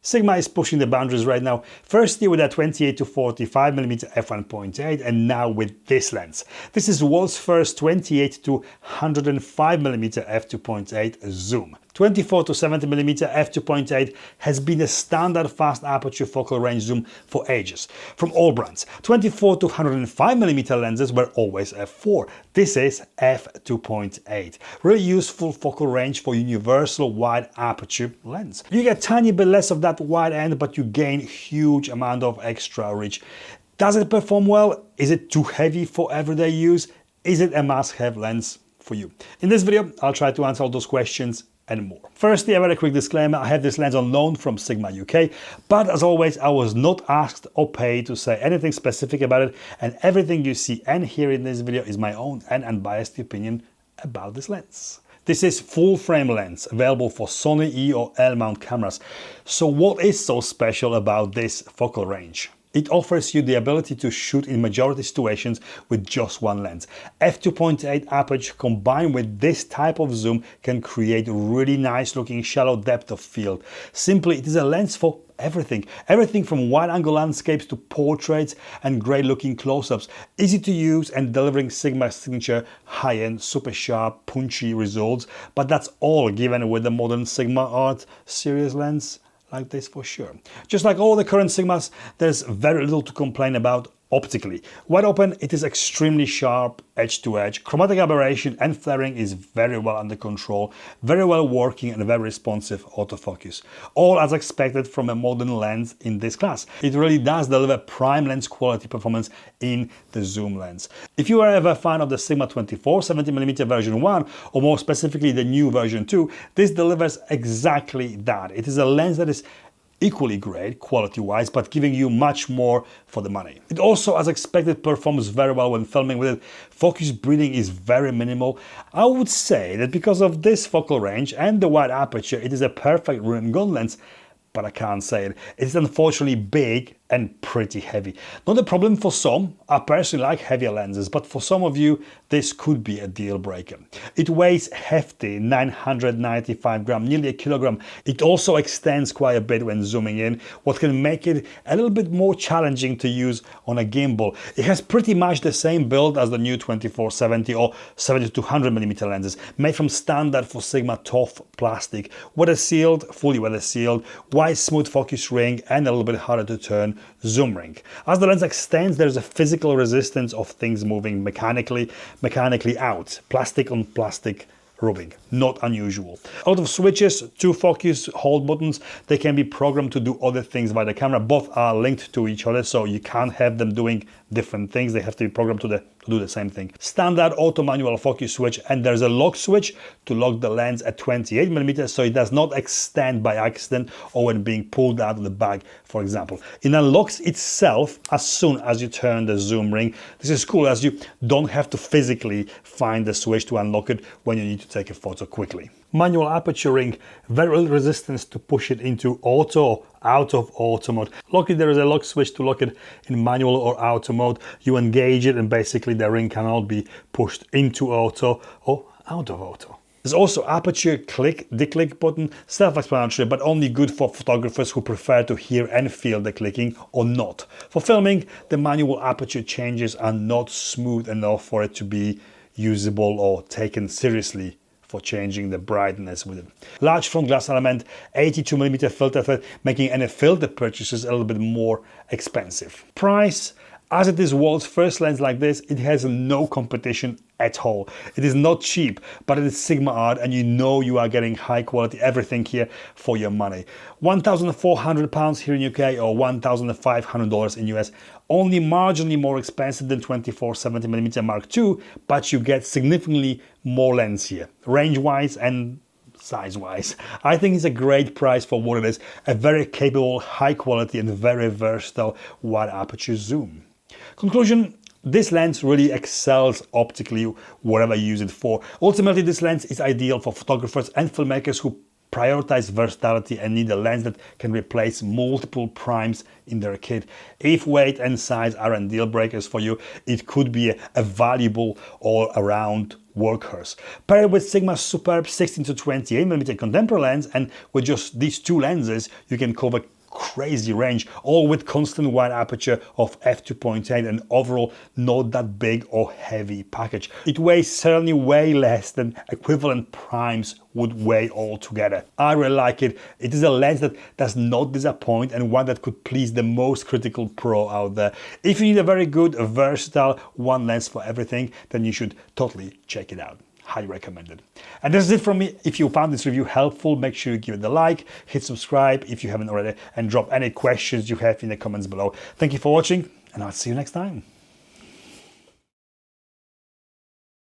Sigma is pushing the boundaries right now, firstly with a 28 to 45mm f1.8 and now with this lens. This is world's first 28 to 105mm f2.8 zoom. 24 to 70mm f2.8 has been a standard fast aperture focal range zoom for ages, from all brands. 24 to 105mm lenses were always f4. This is f2.8. Really useful focal range for universal wide aperture lens. You get a tiny bit less of that wide end, but you gain huge amount of extra reach. Does it perform well? Is it too heavy for everyday use? Is it a must-have lens for you? In this video, I'll try to answer all those questions and more. Firstly, a very quick disclaimer, I have this lens on loan from Sigma UK, but as always, I was not asked or paid to say anything specific about it, and everything you see and hear in this video is my own and unbiased opinion about this lens. This is full frame lens, available for Sony E or L mount cameras. So what is so special about this focal range? It offers you the ability to shoot in majority situations with just one lens. f2.8 aperture combined with this type of zoom can create really nice looking shallow depth of field. Simply, it is a lens for everything. Everything from wide angle landscapes to portraits and great looking close-ups. Easy to use and delivering Sigma's signature high-end, super sharp, punchy results. But that's all given with the modern Sigma Art series lens like this for sure. Just like all the current Sigmas, there's very little to complain about optically. Wide open, it is extremely sharp, edge to edge. Chromatic aberration and flaring is very well under control, very well working and very responsive autofocus. All as expected from a modern lens in this class. It really does deliver prime lens quality performance in the zoom lens. If you are ever a fan of the Sigma 24 70mm version 1, or more specifically the new version 2, this delivers exactly that. It is a lens that is equally great quality-wise, but giving you much more for the money. It also, as expected, performs very well when filming with it. Focus breathing is very minimal. I would say that because of this focal range and the wide aperture, it is a perfect run-and-gun lens, but I can't say it. It is unfortunately big and pretty heavy. Not a problem for some. I personally like heavier lenses, but for some of you, this could be a deal breaker. It weighs hefty 995 grams, nearly a kilogram. It also extends quite a bit when zooming in, what can make it a little bit more challenging to use on a gimbal. It has pretty much the same build as the new 24-70 or 70-200mm lenses, made from standard for Sigma tough plastic, weather sealed, fully weather sealed, wide smooth focus ring, and a little bit harder to turn zoom ring. As the lens extends, there's a physical resistance of things moving mechanically out. Plastic on plastic rubbing, not unusual. A lot of switches, two focus hold buttons, they can be programmed to do other things by the camera. Both are linked to each other, so you can't have them doing different things. They have to be programmed to do the same thing. Standard auto manual focus switch, and there's a lock switch to lock the lens at 28mm, so it does not extend by accident or when being pulled out of the bag, for example. It unlocks itself as soon as you turn the zoom ring. This is cool, as you don't have to physically find the switch to unlock it when you need to take a photo quickly. Manual aperture ring, very little resistance to push it into auto or out of auto mode. Luckily, there is a lock switch to lock it in manual or auto mode. You engage it and basically the ring cannot be pushed into auto or out of auto. There's also aperture click, declick button, self-explanatory, but only good for photographers who prefer to hear and feel the clicking or not. For filming, the manual aperture changes are not smooth enough for it to be usable or taken seriously for changing the brightness with it. Large front glass element, 82mm filter thread, making any filter purchases a little bit more expensive. Price, as it is world's first lens like this, it has no competition at all. It is not cheap, but it is Sigma Art, and you know you are getting high quality everything here for your money. £1,400 here in UK or $1,500 in US. Only marginally more expensive than 24-70mm Mark II, but you get significantly more lens here, range-wise and size-wise. I think it's a great price for what it is, a very capable, high quality and very versatile wide aperture zoom. Conclusion, this lens really excels optically whatever you use it for. Ultimately, this lens is ideal for photographers and filmmakers who prioritize versatility and need a lens that can replace multiple primes in their kit. If weight and size aren't deal breakers for you, it could be a valuable all-around workhorse. Pair it with Sigma's superb 16-28mm contemporary lens, and with just these two lenses you can cover crazy range, all with constant wide aperture of f2.8 and overall not that big or heavy package. It weighs certainly way less than equivalent primes would weigh altogether. I really like it. It is a lens that does not disappoint and one that could please the most critical pro out there. If you need a very good, versatile one lens for everything, then you should totally check it out. Highly recommended. And this is it from me. If you found this review helpful, make sure you give it a like, hit subscribe if you haven't already, and drop any questions you have in the comments below. Thank you for watching, and I'll see you next time.